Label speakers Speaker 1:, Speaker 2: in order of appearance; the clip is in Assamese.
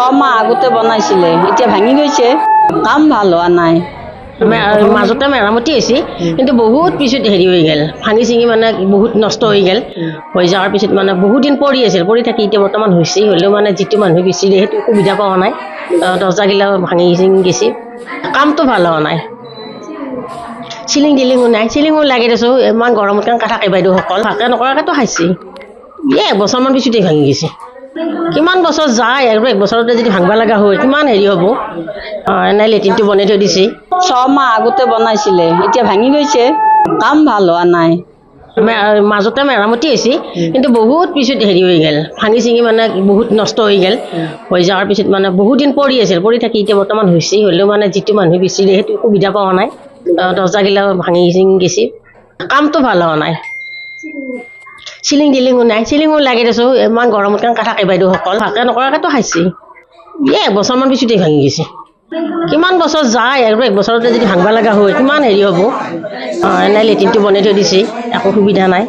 Speaker 1: 6 মাহ আগতে বনাইছিলে, এতিয়া ভাঙি গৈছে, কাম ভাল হোৱা নাই।
Speaker 2: মাজতে মেৰামতি হৈছে কিন্তু বহুত পিছত হেৰি হৈ গ'ল, ভাঙি চিঙি মানে বহুত নষ্ট হৈ গ'ল। হৈ যোৱাৰ পিছত মানে বহুত দিন পৰি আছিল, পৰি থাকি এতিয়া বৰ্তমান হৈছে। হ'লেও মানে যিটো মানুহে বেচিলে সেইটো সুবিধা পোৱা নাই, দৰ্জাগিলা ভাঙি চিঙি গৈছে, কামটো ভাল হোৱা নাই। চিলিং টিলিঙো নাই, চিলিঙো লাগি দিছোঁ, ইমান গৰমত কেনেকৈ থাকে বাইদেউসকল, ভালকৈ নকৰাকৈতো খাইছে। 1 বছৰমান পিছতে ভাঙি গৈছে। কিমান বছৰ যায় আৰু 1 বছৰতে যদি ভাঙিব লগা হয় কিমান হেৰি হ'ব। এনেই লেট্ৰিনটো বনাই থৈ দিছে।
Speaker 1: 6 মাহ আগতে বনাইছিলে, এতিয়া ভাঙি গৈছে, কাম ভাল হোৱা নাই।
Speaker 2: মাজতে মেৰামতি হৈছে কিন্তু বহুত পিছত হেৰি হৈ গ'ল, ভাঙি চিঙি মানে বহুত নষ্ট হৈ গ'ল। হৈ যোৱাৰ পিছত মানে বহুত দিন পৰি আছিল, পৰি থাকি এতিয়া বৰ্তমান হৈছে। হ'লেও মানে যিটো মানুহে বেচিলে সেইটো সুবিধা পোৱা নাই, দৰ্জাগিলা ভাঙি চিঙি গৈছে, কামটো ভাল হোৱা নাই। চিলিং টিলিঙো নাই, চিলিঙো লাগি দিছোঁ, ইমান গৰমত কেনেকৈ থাকে বাইদেউসকল, ভালকৈ নকৰাকৈতো খাইছে। 1 বছৰমান পিছতে ভাঙি গৈছে। কিমান বছৰ যায় আৰু 1 বছৰতে যদি ভাঙিব লগা হয় কিমান হেৰি হ'ব। এনেই লেট্ৰিনটো বনাই থৈ দিছে, একো সুবিধা নাই।